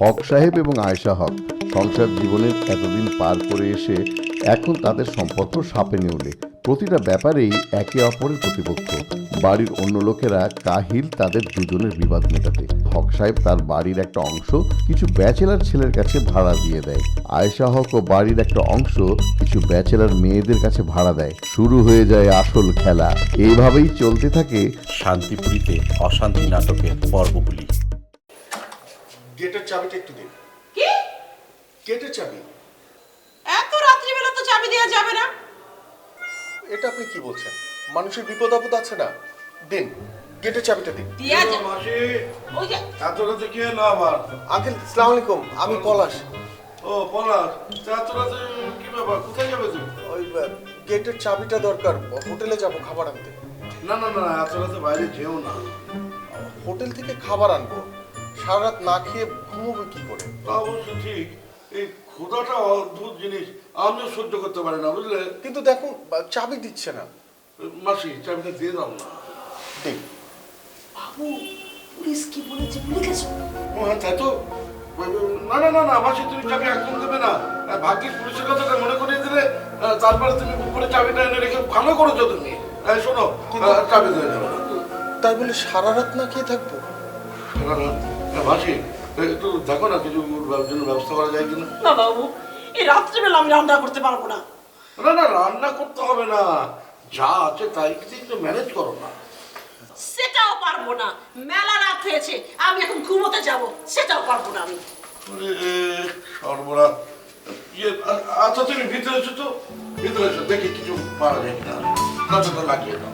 হক সাহেব এবং আয়েশা হক সংসার জীবনের এতদিন পার করে এসে এখন তাদের সম্পর্ক সাপে নেউলে। প্রতিটা ব্যাপারেই একে অপরের প্রতিপক্ষ। বাড়ির অন্য লোকেরা কাহিল তাদের দুজনের বিবাদ মেটাতে। হক সাহেব তার বাড়ির একটা অংশ কিছু ব্যাচেলার ছেলের কাছে ভাড়া দিয়ে দেয়। আয়েশা হক ও বাড়ির একটা অংশ কিছু ব্যাচেলার মেয়েদের কাছে ভাড়া দেয়। শুরু হয়ে যায় আসল খেলা। এইভাবেই চলতে থাকে শান্তিপুরীতে অশান্তি নাটকের পর্বগুলি। গেটের চাবিটা একটু দিন। কি? গেটের চাবি? এত রাত্রিবেলা তো চাবি দেওয়া যাবে না। এটা আপনি কি বলছেন? মানুষের বিপদ আপদ আছে না, দিন গেটের চাবিটা দিন। দিয়া যাবে। ওই যে এত রাতে কি হলো আবার? আঙ্কেল আসসালামু আলাইকুম, আমি পলাশ। ও পলাশ, এত রাতে কি ব্যাপার? কোথায় যাবে তুমি? ওই গেটের চাবিটা দরকার, হোটেলে যাব খাবার আনতে। না না না, এত রাতে বাইরে যেও না। হোটেল থেকে খাবার আনবো, সারা রাত না খেয়ে ঘুমোবো কি করে? তা অবশ্য ঠিক, এই ক্ষুধাটা অদ্ভুত জিনিস, আমিও সহ্য করতে পারি না, বুঝলে? কিন্তু দেখুন চাবি দিচ্ছে না। মাসি চাবিটা দিয়ে দাও না। দিন। বাবু, পুলিশ কি বলেছে ভুলে গেছো? ও হ্যাঁ, তাই তো। না না না না মাসি, তুমি চাবি একদম দেবে না। ভাগ্যিস পুলিশের কথাটা মনে করিয়ে দিলে, তারপরে তুমি উপরে চাবিটা এনে রেখে ভালো করেছো তুমি। শোনো, চাবি দিয়ে দেবে না। তাই বলে সারা রাত না খেয়ে থাকবো? মাসি, একটু দেখো না কিছু জন্য ব্যবস্থা করা যায় কিনা। না বাবু, এই রাত্রিবেলা আমি রান্না করতে পারবো না। না না, রান্না করতে হবে না, যা আছে তাই একটু ম্যানেজ করো না। সেটাও পারবো না, মেলা রাত হয়েছে, আমি এখন ঘুমোতে যাব, সেটাও পারবো না আমি। সর্বরা আচ্ছা, তুমি ভিতরে এসো তো, ভিতরে এসো, দেখি কিছু পারা যায় কিনা। দরজাটা লাগিয়ে দাও।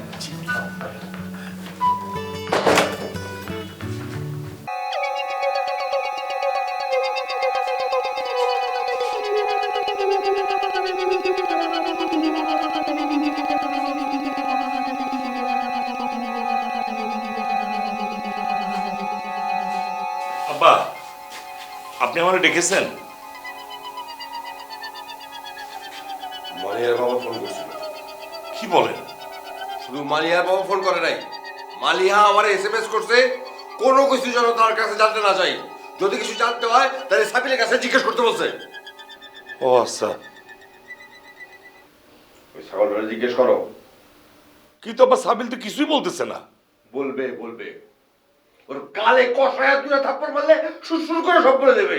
আব্বা, আপনি আমারে ডেকেছেন? মালিয়ার বাবা ফোন করছিল। কি বলেন? শুধু মালিয়ার বাবা ফোন করে নাই, মালিয়া আমার এসএমএস করছে কোনো কিছু যেন তার কাছে জানতে না চাই। যদি কিছু জানতে হয় তাহলে সাবিলের কাছে জিজ্ঞেস করতে বলছে। ও আচ্ছা। ওই ছাগলটা জিজ্ঞেস করো। কিন্তু আব্বা, সাবিল তো কিছুই বলতেছে না। বলবে বলবে, ওর গালে কষায়া দূরে থাপ্পড় মারলে সুর করে সব বলে দেবে।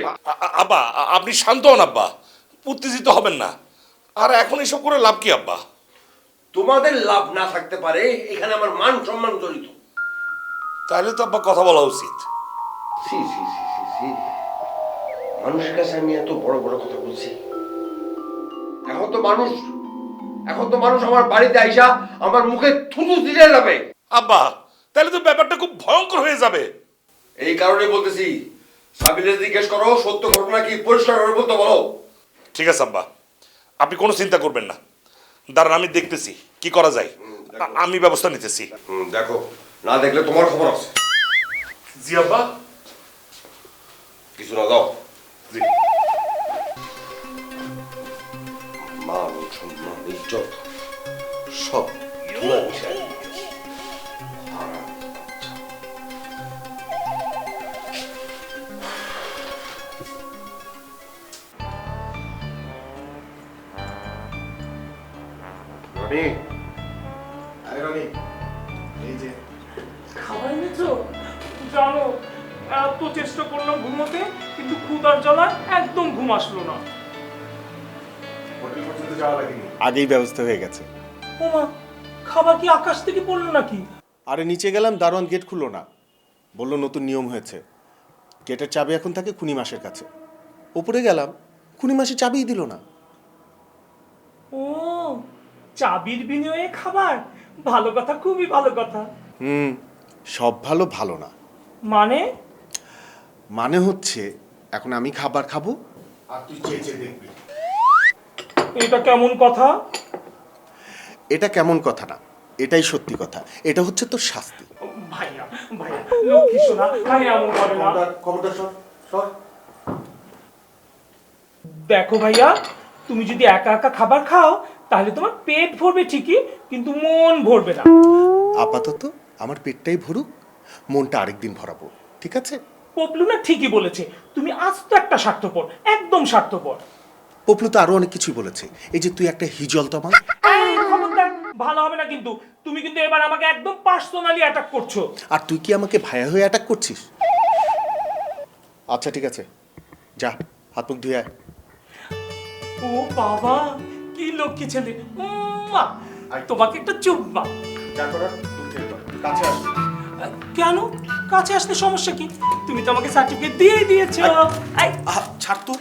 আব্বা, আপনি শান্ত হন আব্বা, উত্তেজিত হবেন না। আর এখন এসব করে লাভ কি আব্বা? তোমাদের লাভ না থাকতে পারে, এখানে আমার মান সম্মান জড়িত। তাহলে তো আব্বা কথা বলা উচিত। সি সি সি সি সি, মানুষের কাছে আমি এত বড় বড় কথা বলছি। এখন তো মানুষ আমার বাড়িতে আইসা আমার মুখে থুতু দিতে যাবে। আব্বা, তাহলে তো ব্যাপারটা খুব ভয়ঙ্কর হয়ে যাবে। এই কারণে বলতেছি, সাবিলের জিজ্ঞেস করো সত্য ঘটনা কি, পরিষ্কার করে বলতে বলো। ঠিক আছে আব্বা, আপনি কোনো চিন্তা করবেন না। দাঁড়ান, আমি দেখতেছি কি করা যায়, আমি ব্যবস্থা নিতেছি। দেখো, না দেখলে তোমার খবর আছে। জি আব্বা। কিছু না দাও। জি। মান সম্মান ইজ্জত সব ধুলা মিশাই। রনি, আরে রনি, এই যে খাবার এনেছো? জানো, এত চেষ্টা করলাম ঘুমোতে, কিন্তু ক্ষুধার জ্বালায় একদম ঘুম আসলো না। হোটেল পর্যন্ত যাওয়া লাগেনি। আগেই ব্যবস্থা হয়ে গেছে। ওমা, খাবার কি আকাশ থেকে পড়লো নাকি? আরে নিচে গেলাম, দারোয়ান গেট খুললো না, বলল নতুন নিয়ম হয়েছে, গেটের চাবি এখন থাকে খুনি মাসের কাছে। উপরে গেলাম, খুনি মাসে চাবিই দিল না। ও, চাবির বিনিময়ে খাবার? ভালো কথা, খুবই ভালো কথা। সব ভালো ভালো না। মানে? মানে হচ্ছে এখন আমি খাবার খাবো আর তুই চেয়ে চেয়ে দেখবি। এটা কেমন কথা? এটা কেমন কথা না, এটাই সত্যি কথা। এটা হচ্ছে তোর শাস্তি। ভাইয়া ভাইয়া, লক্ষ্মী সোনা, ভাইয়া এমন করে না। খবরদার সর সর। দেখো ভাইয়া, তুমি যদি একা একা খাবার খাও তাহলে তোমার পেট ভরবে ঠিকই, কিন্তু মন ভরবে না। আপাতত আমার পেটটাই ভরুক, মনটা আরেকদিন ভরাবো, ঠিক আছে? পপলু না ঠিকই বলেছে, তুমি আস্ত একটা স্বার্থপর, একদম স্বার্থপর। পপলু তো আরো অনেক কিছুই বলেছে, এই যে তুই একটা হিজল তমা। এই খবরদার, ভালো হবে না কিন্তু। তুমি কিন্তু এবার আমাকে একদম পার্সোনালি অ্যাটাক করছো। আর তুই কি আমাকে ভাইয়া হয়ে অ্যাটাক করছিস? আচ্ছা ঠিক আছে, যা হাত মুখ ধুয়ে আয়। ও বাবা, কি লক্ষ্মী ছেলে। উম্মা, তোমাকে একটা চুম্মা। যা করার দূর থেকে কর, কাছে আস। কেন কাছে আসতে সমস্যা কি? তুমি তো আমাকে সার্টিফিকেট দিয়ে দিয়েছো। এই, ছাড় তো।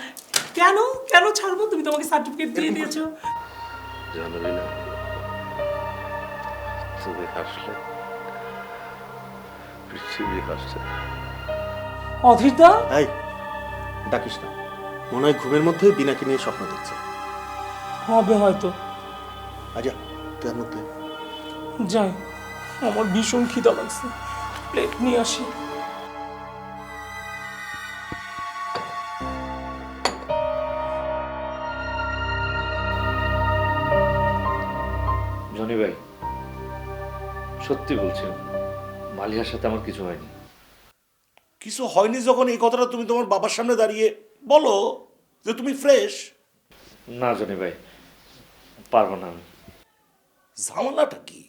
কেন কেন ছাড়বো? তুমি তো আমাকে সার্টিফিকেট দিয়ে দিয়েছো। জানবি না, তুমি হাসলে পৃথিবী হাসছে। অধীরদা, এই ডাকিস না, মনে হয় ঘুমের মধ্যে বিনাকে নিয়ে স্বপ্ন দেখছে। হবে হয়তো। আচ্ছা তুই আর মধ্যে যাই, আমার ভীষণ খিদা লাগছে, প্লেট নিয়ে আসি। জনি ভাই, সত্যি বলছেন, মালিহার সাথে আমার কিছু হয়নি? কিছু হয়নি যখন এই কথাটা তুমি তোমার বাবার সামনে দাঁড়িয়ে বলো যে তুমি ফ্রেশ। না জনি ভাই, পারবো না আমি। ঝামেলাটা কি?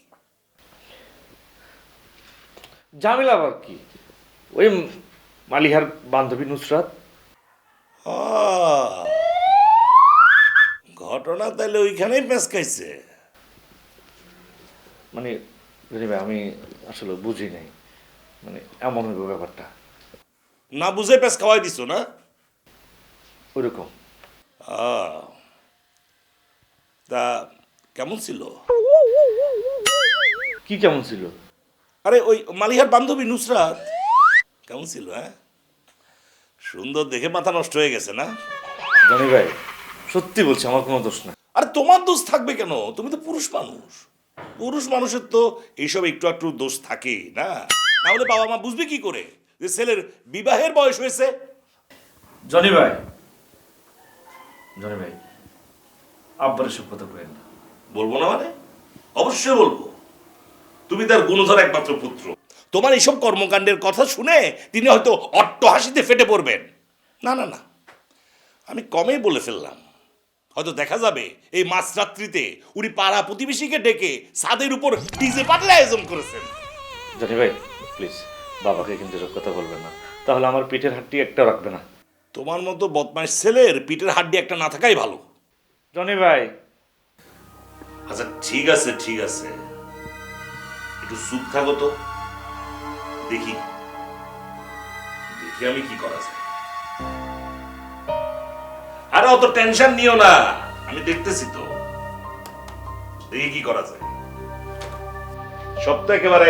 ঝামেলা আবার কি? ওই মালিহার বান্ধবী নুসরাত। ঘটনা তাহলে ওইখানেই পেঁচ খাইছে। মানে জনি ভাই, আমি আসলে বুঝি নাই, মানে এমন হইব ব্যাপারটা। না বুঝে পেঁচ খাওয়াই দিছো না? ওইরকম। তা কেমন ছিল? কি কেমন ছিল? আরে ওই মালিহার বান্ধবী নুসরাত কেমন ছিল? হ্যাঁ, সুন্দর দেখে মাথা নষ্ট হয়ে গেছে না? জনি ভাই সত্যি বলছি, আমার কোনো দোষ না। আরে তোমার দোষ থাকবে কেন? তুমি তো পুরুষ মানুষ। পুরুষ মানুষের তো এইসব একটু একটু দোষ থাকে না? না হলে বাবা মা বুঝবে কি করে যে ছেলের বিবাহের বয়স হয়েছে? জনি ভাই, জনি ভাই, আব্বার এসব কথা কইেন না। বলবো না মানে? অবশ্যই বলবো। তুমি তার গুণধর একমাত্র পুত্র। তোমার এইসব কর্মকাণ্ডের কথা শুনে তিনি হয়তো অট্টহাসিতে ফেটে পড়বেন। না না না, আমি কমেই বলে ফেললাম। হয়তো দেখা যাবে এই মাঝরাত্রিতে উনি পাড়া প্রতিবেশীকে ডেকে ছাদের উপর ডিজে পার্টির আয়োজন করেছেন। জনি ভাই প্লিজ, বাবাকে কিন্তু এসব কথা বলবেন না, তাহলে আমার পিঠের হাড্ডি একটা রাখবে না। তোমার মতো বদমাইশ ছেলের পিঠের হাড্ডি একটা না থাকাই ভালো। জনি ভাই। আচ্ছা ঠিক আছে ঠিক আছে, একটু চুপ থাকো তো, দেখি দেখি আমি কি করা যায়। আরে অত টেনশন নিও না, আমি দেখতেছি তো, দেখি কি করা যায়। সব তো একেবারে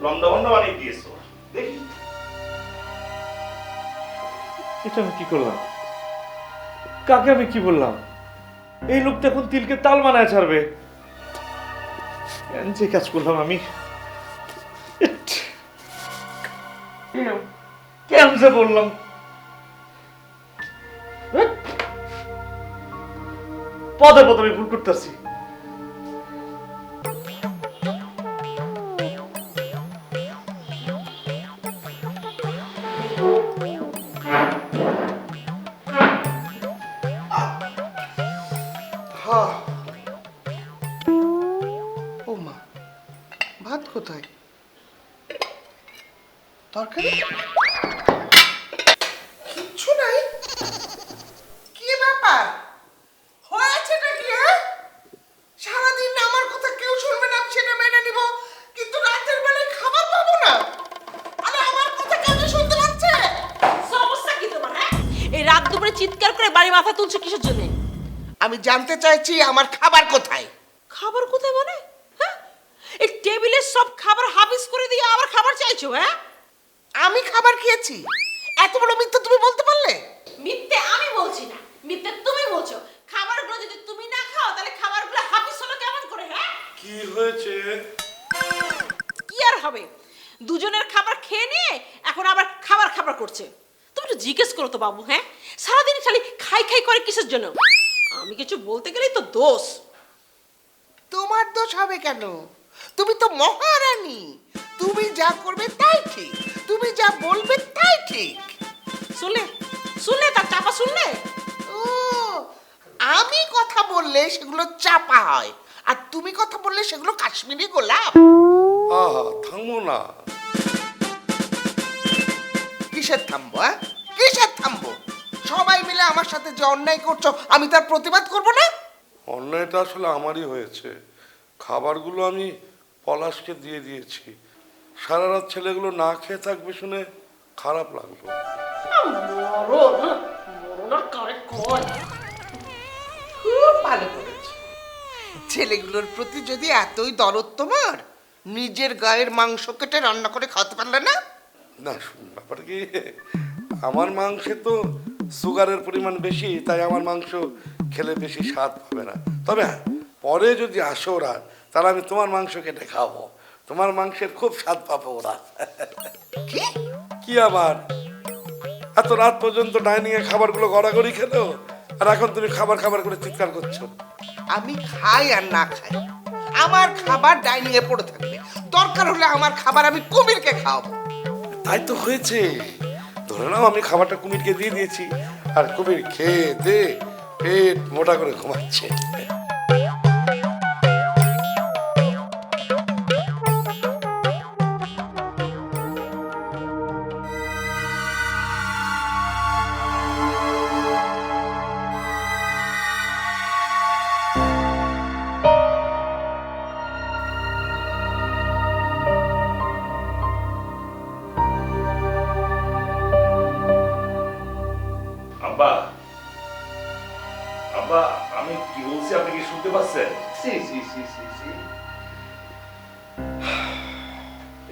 লন্ডা বন্ডা বানিয়ে দিয়েছো, দেখি। এটা আমি কি করলাম? কাকে আমি কি বললাম? এই লোকটা এখন তিলকে তাল বানায় ছাড়বে। কেন যে কাজ করলাম আমি? কেন যে বললাম? পদে পদে আমি ভুল করতেছি। ও মা, ভাত কোথায়? তরকারি কিচ্ছু নাই। কি ব্যাপার হয়েছেটা কি? সারাদিন আমার কথা কেউ শুনবে না, সেটা মেনে নিব, কিন্তু রাতের বেলায় খাবার পাবো না। আরে আমার কথা কেউ শুনতে পাচ্ছে? সমস্যা কি তোমার? হ্যাঁ, এই রাত দুপুরে চিৎকার করে বাড়ি মাথা তুলছো কিসের জন্য? আমি জানতে চাইছি আমার খাবার কোথায়। খাবার কোথায় মানে? হ্যাঁ, এই টেবিলে সব খাবার হাবিস করে দিয়ে আবার খাবার চাইছো? হ্যাঁ, আমি খাবার খেয়েছি, এত বড় মিথ্যা তুমি বলতে পারলে? মিথ্যে আমি বলছি না, মিথ্যে তুমি বলছো। খাবারগুলো যদি তুমি না খাও তাহলে খাবারগুলো হাবিস হলো কেমন করে? হ্যাঁ, কি হয়েছে? কি আর হবে, দুজনের খাবার খেয়ে নিয়ে এখন আবার খাবার খাবার করছে। তুমি একটু জিজ্ঞেস করো তো বাবু। হ্যাঁ, সারাদিন খালি খাই খাই করে কিসের জন্য? আমি কিছু বলতে গেলেই তো দোষ। তোমার দোষ হবে কেন? তুমি তো মহারানী, তুমি যা করবে তাই ঠিক, তুমি যা বলবে তাই ঠিক। বললে সেগুলো চাপা হয়, আর তুমি কথা বললে সেগুলো কাশ্মীরি গোলাপ। আহা থামো না। কিসের থামবো? কিসের থামবো? সবাই মিলে আমার সাথে যে অন্যায় করছো আমি তার প্রতিবাদ করব না? অন্যায়টা আসলে আমারই হয়েছে। খাবারগুলো আমি পলাশকে দিয়ে দিয়েছি। সারা রাত ছেলেগুলো না খেয়ে থাকবে শুনে খারাপ লাগলো। খুব ভালো করেছো। ছেলেগুলোর প্রতি যদি এতই দরদ তোমার, নিজের গায়ের মাংস কেটে রান্না করে খাওয়াতে পারলে না? না ব্যাপার কি, আমার মাংসে তো সুগারের পরিমাণ বেশি, তাই আমার মাংস খেলে বেশি স্বাদ পাবে না। তবে হ্যাঁ, পরে যদি আসো ওরা, তাহলে আমি তোমার মাংস কেটে খাবো। তোমার মাংসের খুব স্বাদ পাবো ওরা। কি? কি আবার, এত রাত পর্যন্ত ডাইনিং এ খাবারগুলো গড়াগড়ি খেলো, আর এখন তুমি খাবার খাবার করে চিৎকার করছো। আমি খাই আর না খাই, আমার খাবার ডাইনিং এ পড়ে থাকবে। দরকার হলে আমার খাবার আমি কুমিরকে খাওয়াবো। তাই তো হয়েছে। ধরে নাও আমি খাবারটা কুমিরকে দিয়ে দিয়েছি, আর কুমির খেয়ে দে পেট মোটা করে ঘুমাচ্ছে। আব্বা, আব্বা, আমি কি বলছি আপনি কি শুনতে পাচ্ছেন?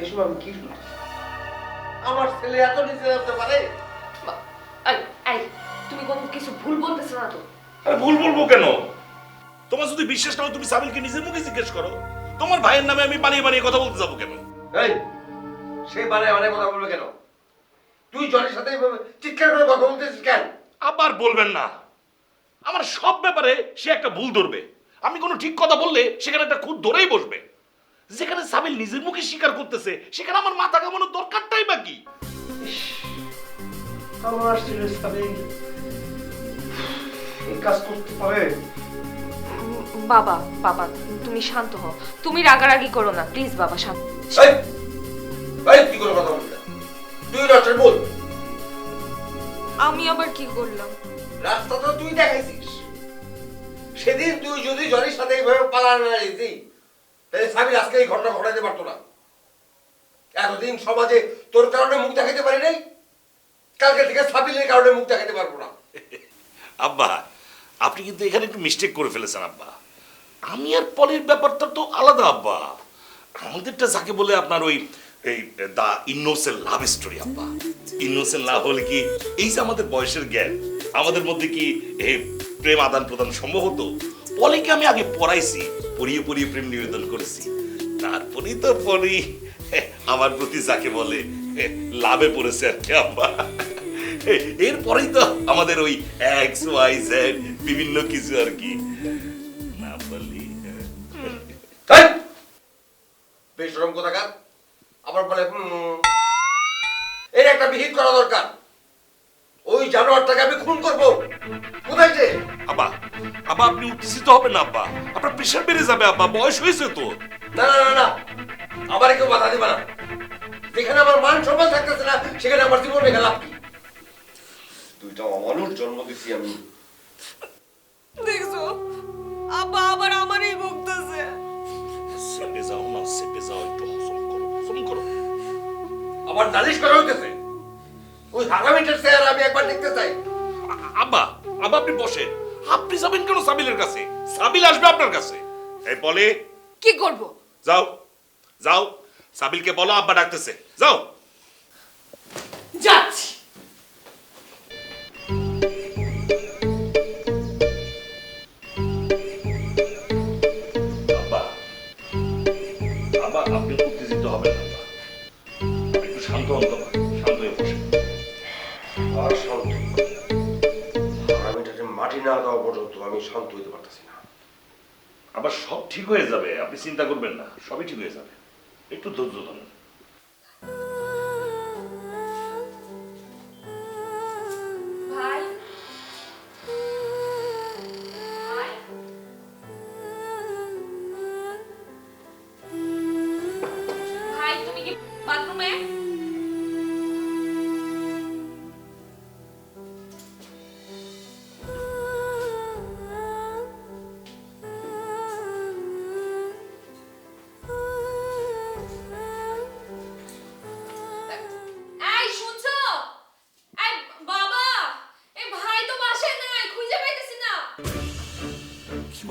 এসব আমি কি শুনছি? আমার ছেলে এত নিচে যেতে পারে? তুমি কোনো কিছু ভুল বলতেছো না তো? আরে ভুল বলবো কেন? তোমার যদি বিশ্বাস না হয় তুমি সাবিলকে নিজের মুখে জিজ্ঞেস করো। তোমার ভাইয়ের নামে আমি বানিয়ে বানিয়ে কথা বলতে যাবো কেন? এই সে বানায় বানায় কথা বলবে কেন? তুই জনের সাথে এভাবে চিৎকার করে কথা বলতেছিস কেন? আবার বলবেন না। আমার সব ব্যাপারে সে একটা ভুল ধরবে। আমি কোনো ঠিক কথা বললে সেখানে একটা খুদ ধরেই বসবে। যেখানে সাবিল নিজের মুখে স্বীকার করতেছে সেখানে আমার মাথা কামানোর দরকারটাই বা কি? আমার ছেলে সাবিল এই কাজ করতে পারে? বাবা বাবা তুমি শান্ত হও, তুমি রাগারাগি করো না প্লিজ বাবা, শান্ত। এই এই কি করে কথা বলছিস? তুই রাস্তায় বল। আমি আবার কি করলাম? রাস্তা তো তুই দেখাইছিস। সেদিন তুই যদি জনের সাথে এইভাবে পালানো না যেতি, তাহলে সাবিল আজকে এই ঘটনা ঘটাইতে পারতো না। এতদিন সমাজে তোর কারণে মুখ দেখাতে পারি নাই, কালকে থেকে সাবিলের কারণে মুখ দেখাতে পারবো না। আব্বা, আপনি কিন্তু এখানে একটু মিস্টেক করে ফেলেছেন আব্বা। আমি আর পলের ব্যাপারটা তো আলাদা আব্বা। আমাদেরটা যাকে বলে আপনার ওই এই দা ইনোসেন্ট লাভ স্টোরি আব্বা। ইনোসেন্ট লাভ হলে কি এই যে আমাদের বয়সের গ্যাপ, আমাদের মধ্যে কি এই প্রেম আদান প্রদান সম্ভব হতো? পলিকে আমি আগে পড়াইছি, পড়িয়ে পড়িয়ে প্রেম নিবেদন করেছি, তারপরেই তো পলি আমার প্রতি যাকে বলে লাভে পড়েছে আর কি আব্বা। এরপরেই তো আমাদের ওই এক্স ওয়াই জেড বিভিন্ন কিছু আর কি। না বলি বেশরম কোথাকার, আবার বলে এর একটা বিহিত করা দরকার। ওই জানোয়ারটাকে আমি খুন করবো। কোথায় যে? আব্বা, আব্বা আপনি উত্তেজিত হবেন না আব্বা, আপনার প্রেশার বেড়ে যাবে আব্বা, বয়স হয়েছে তো। না না না না, আবার কেউ বাধা দিবা না। যেখানে আমার মান সম্মান থাকতেছে না সেখানে আমার জীবন রেখে লাভ কি? দুইটা অমানুষ জন্ম দিচ্ছি আমি। দেখছো আব্বা আবার আমারই বকতেছে। চেপে যাও না, চেপে যাও, একটু হজম করো, হজম করো। আবার নালিশ করা হইতেছে। ওই হারামিটার চেহারা আমি একবার দেখতে চাই। আব্বা, আব্বা আপনি বসেন। আপনি যাবেন কেন সাবিলের কাছে? সাবিল আসবে আপনার কাছে। এই বলে কি করব? যাও যাও, সাবিলকে বলো আব্বা ডাকতেছে, যাও। যাচ্ছি। আব্বা, আব্বা আপনি উত্তেজিত হবেন না, আপনি একটু শান্ত হন তো, শান্ত হয়ে বসেন। আর শান্ত, হারামিটাকে মাটি না দেওয়া পর্যন্ত আমি শান্ত হইতে পারতেছি না। আবার সব ঠিক হয়ে যাবে, আপনি চিন্তা করবেন না, সবই ঠিক হয়ে যাবে, একটু ধৈর্য ধরেন। ভাই ভাই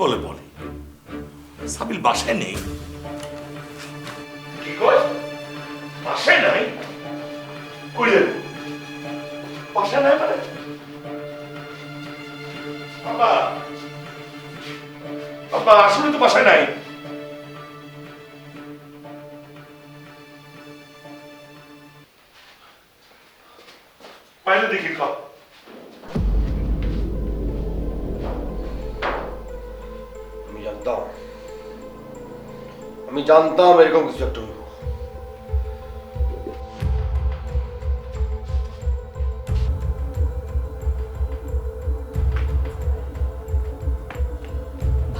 বলে বলে সাবিল বাসায় নেই? কি কয় বাসায় নাই? কই যাবে? বাসায় নাই মানে? বাবা বাবা আসলে তো বাসায় নাই। বাইরে দেখি খাও। আমি জানতাম এরকম কিছু একটা হইব।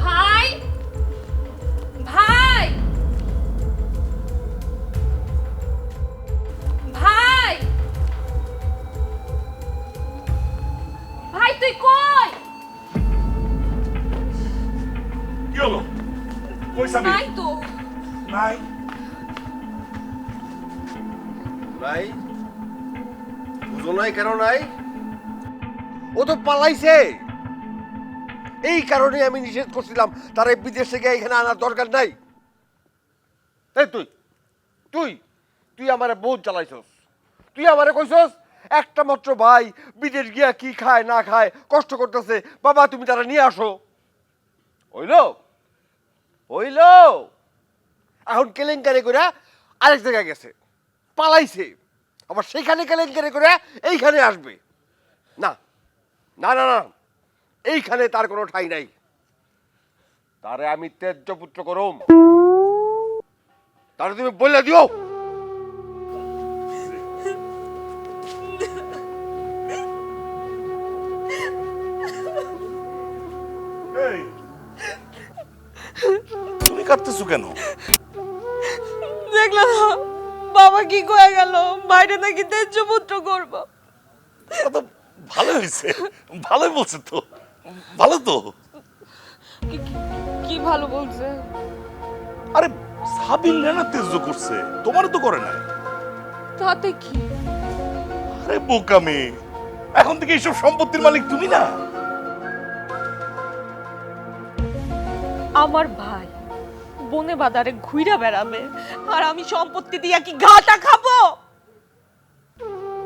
ভাই ভাই ভাই ভাই তুই কই? কি হলো? কই সাবিল? নাই তো। নাই নাই? বুঝো নাই কেন নাই? ও তো পালাইছে। এই কারণে আমি নিষেধ করছিলাম তার এই বিদেশ থেকে এখানে আনার দরকার নাই। এই তুই তুই তুই আমারে বহুত জ্বালাইছস। তুই আমারে কইছস একটা মাত্র ভাই বিদেশ গিয়া কি খায় না খায় কষ্ট করতেছে, বাবা তুমি তারা নিয়ে আসো। হইল হইল এখন কেলেঙ্কারি করে আরেক জায়গায় গেছে, পালাইছে, আবার সেখানে কেলেঙ্কারি করে এইখানে আসবে। না না না না, এইখানে তার কোনো ঠাঁই নাই। তারে আমি তেজ্য পুত্র করম, তারে তুমি বলে দিও। এই, তুমি কাঁদতেছো কেন? দেখলাম বাবা কি কয়ে গেল, বাইরে নাকি তেজ্য পুত্র করবো। তো ভালো হয়েছে, ভালোই বলছে তো, ভালো তো। কি ভালো বলছে? আরে সাবিল না তেজ্য করছে, তোমারও তো করে নাই। তাতে কি? আরে বোকামি, এখন থেকে এইসব সম্পত্তির মালিক তুমি না। আমার ভাই বনে বাজারে ঘুইরা বেড়াবে আর আমি সম্পত্তি দিয়া কি ঘাটা খাবো?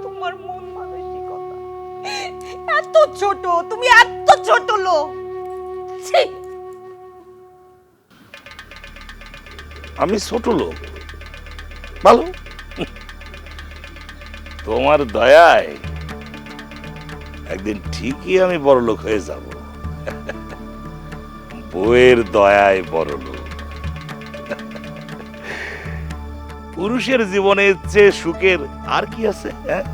তোমার মন মানসিকতা এত ছোট, তুমি এত ছোট লোক। ছি! আমি ছোট লোক? ভালো, তোমার দয়ায় একদিন ঠিকই আমি বড় লোক হয়ে যাব। বউয়ের দয়ায় বড় লোক। পুরুষের জীবনের চেয়ে সুখের আর কি আছে? হ্যাঁ,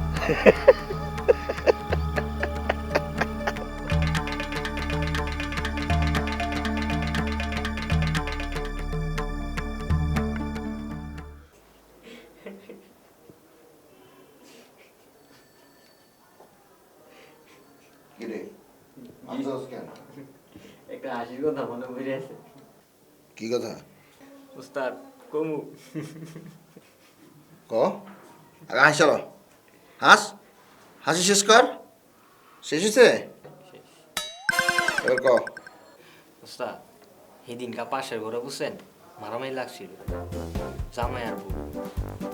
একটা হাসির কথা মনে পড়ে আছে। কি কথা? উস্তাদ কমু ক আগে হাস, চলো হাস, হাসি শেষ কর। শেষ হয়েছে? এবার ক। উস্তাদ সেদিনকা পাশের ঘরে বুঝছেন মারামারি লাগছিল, জামাই আর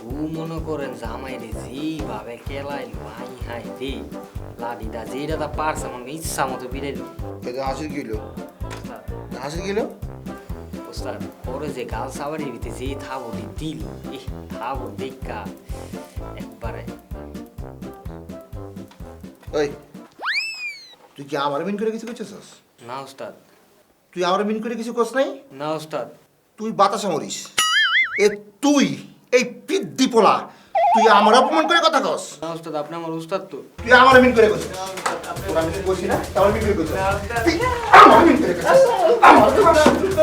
বউ মনে করেন জামাই রে যেভাবে কেলাইল হাই হাই রে লাডিদা যেটা তা পারছে মনে ইচ্ছা মতো বিড়াইল। এটা হাসির গেল, হাসির গেল। উস্তাদ পরে যে গাল সাবারির ভিতরে যে থাবড়ি দিল, থাবড় দেখা একবারে। ওই তুই কি আমার মিন করে কিছু করছিস? না উস্তাদ। তুই আমার মিন করে কিছু করছ নাই? না উস্তাদ। তুই বাতাসা মরিস। এ তুই এই পিদ্দি পোলা, তুই আমার অপমান করে কথা কস? না উস্তাদ, আপনি আমার উস্তাদ তো। তুই আমার মিন করে কইছিস? তোরা আমি বলছি না, তাহলে মিন করে কইছিস। তুই আমার মিন করে কইছিস। আমার মিন করে কইছিস।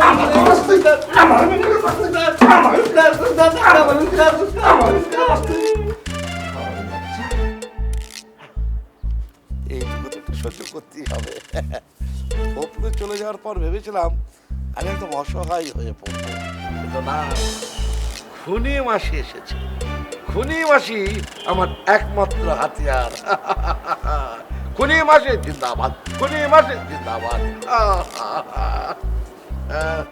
আমার মিন করে কইছিস। আমার মিন করে কইছিস। আমার মিন করে কইছিস। আমার মিন করে কইছিস। এইটুকু তো সহ্য করতেই হবে। ওপরে চলে যাওয়ার পর ভেবেছিলাম আমি একদম অসহায় হয়ে পড়বো, কিন্তু না, খুনি মাসি এসেছে। খুনি মাসি আমার একমাত্র হাতিয়ার। খুনি মাসি জিন্দাবাদ, খুনি মাসি জিন্দাবাদ। আহ,